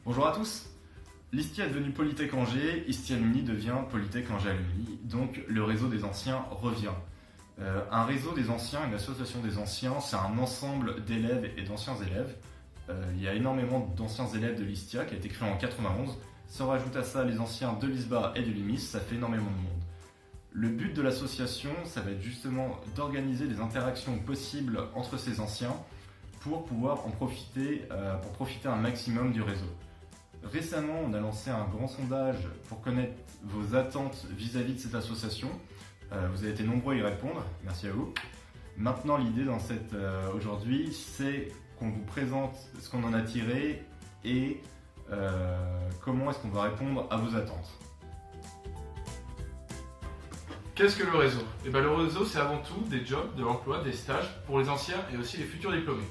Bonjour à tous. L'Istia est devenue Polytech Angers, Istia Alumni devient Polytech Angers Alumni, donc le réseau des anciens revient. Un réseau des anciens, une association des anciens, c'est un ensemble d'élèves et d'anciens élèves. Il y a énormément d'anciens élèves de l'Istia qui a été créé en 91. Si on rajoute à ça les anciens de l'ISBA et de l'IMIS, ça fait énormément de monde. Le but de l'association, ça va être justement d'organiser des interactions possibles entre ces anciens pour pouvoir en profiter, pour profiter un maximum du réseau. Récemment, on a lancé un grand sondage pour connaître vos attentes vis-à-vis de cette association. Vous avez été nombreux à y répondre, merci à vous. Maintenant, l'idée aujourd'hui, c'est qu'on vous présente ce qu'on en a tiré et comment est-ce qu'on va répondre à vos attentes. Qu'est-ce que le réseau? Le réseau, c'est avant tout des jobs, de l'emploi, des stages pour les anciens et aussi les futurs diplômés.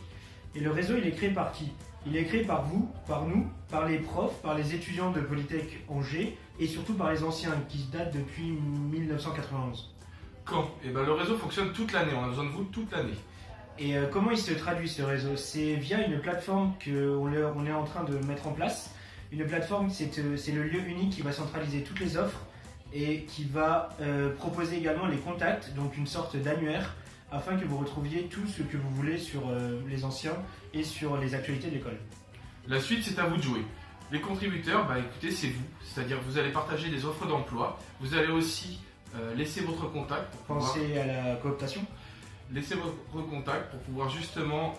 Et le réseau, il est créé par qui? Il est créé par vous, par nous, par les profs, par les étudiants de Polytech Angers et surtout par les anciens qui datent depuis 1991. Quand? Le réseau fonctionne toute l'année, on a besoin de vous toute l'année. Et comment il se traduit ce réseau? C'est via une plateforme qu'on est en train de mettre en place. Une plateforme, c'est le lieu unique qui va centraliser toutes les offres et qui va proposer également les contacts, donc une sorte d'annuaire, afin que vous retrouviez tout ce que vous voulez sur les anciens et sur les actualités de l'école. La suite, c'est à vous de jouer. Les contributeurs, écoutez, c'est vous. C'est-à-dire vous allez partager des offres d'emploi. Vous allez aussi laisser votre contact. Pensez à la cooptation. Laissez votre contact pour pouvoir justement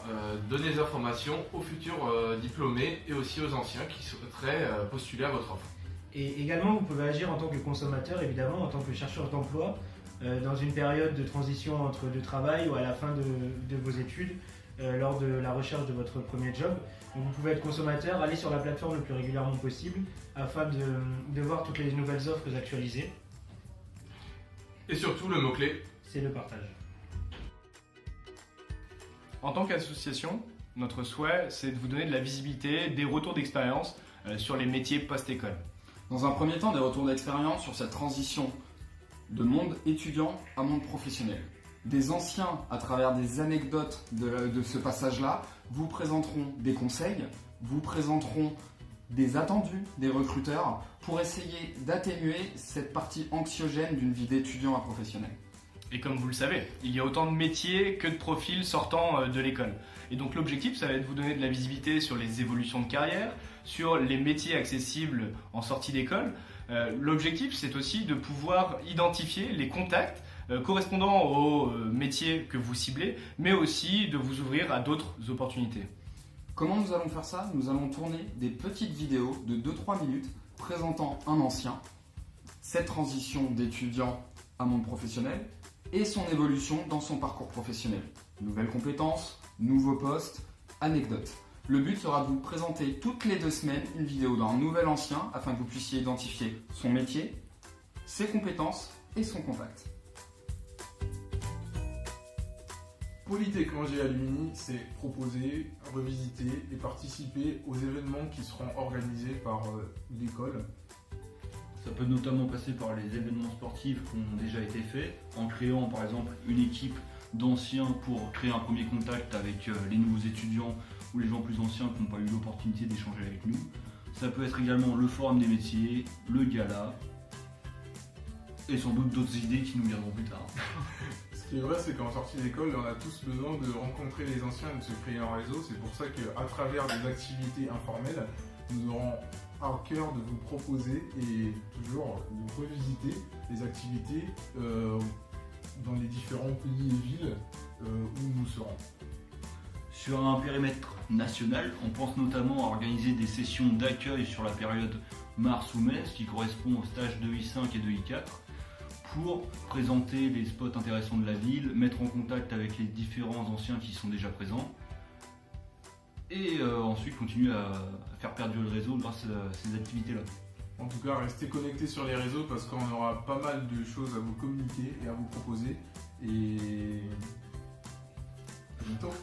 donner des informations aux futurs diplômés et aussi aux anciens qui souhaiteraient postuler à votre offre. Et également, vous pouvez agir en tant que consommateur, évidemment, en tant que chercheur d'emploi, dans une période de transition entre deux travails ou à la fin de vos études, lors de la recherche de votre premier job. Donc vous pouvez être consommateur, aller sur la plateforme le plus régulièrement possible afin de voir toutes les nouvelles offres actualisées. Et surtout, le mot-clé, c'est le partage. En tant qu'association, notre souhait, c'est de vous donner de la visibilité, des retours d'expérience sur les métiers post-école. Dans un premier temps, des retours d'expérience sur cette transition de monde étudiant à monde professionnel. Des anciens, à travers des anecdotes de ce passage-là, vous présenteront des conseils, vous présenteront des attendus des recruteurs pour essayer d'atténuer cette partie anxiogène d'une vie d'étudiant à professionnel. Et comme vous le savez, il y a autant de métiers que de profils sortant de l'école. Et donc l'objectif, ça va être de vous donner de la visibilité sur les évolutions de carrière, sur les métiers accessibles en sortie d'école. L'objectif, c'est aussi de pouvoir identifier les contacts correspondant aux métiers que vous ciblez, mais aussi de vous ouvrir à d'autres opportunités. Comment nous allons faire ça? Nous allons tourner des petites vidéos de 2-3 minutes présentant un ancien, cette transition d'étudiant à monde professionnel et son évolution dans son parcours professionnel. Nouvelles compétences, nouveaux postes, anecdotes. Le but sera de vous présenter toutes les 2 semaines une vidéo d'un nouvel ancien afin que vous puissiez identifier son métier, ses compétences et son contact. Polytech Angers Alumni, c'est proposer, revisiter et participer aux événements qui seront organisés par l'école. Ça peut notamment passer par les événements sportifs qui ont déjà été faits, en créant par exemple une équipe d'anciens pour créer un premier contact avec les nouveaux étudiants ou les gens plus anciens qui n'ont pas eu l'opportunité d'échanger avec nous. Ça peut être également le forum des métiers, le gala, et sans doute d'autres idées qui nous viendront plus tard. Ce qui est vrai, c'est qu'en sortie d'école, on a tous besoin de rencontrer les anciens et de se créer un réseau. C'est pour ça qu'à travers des activités informelles, nous aurons à cœur de vous proposer et toujours de revisiter les activités dans les différents pays et villes où nous serons. Sur un périmètre national, on pense notamment à organiser des sessions d'accueil sur la période mars ou mai, ce qui correspond aux stages de I5 et de I4, pour présenter les spots intéressants de la ville, mettre en contact avec les différents anciens qui sont déjà présents, et ensuite continuer à faire perdurer le réseau grâce à ces activités-là. En tout cas, restez connectés sur les réseaux parce qu'on aura pas mal de choses à vous communiquer et à vous proposer. Et à bientôt.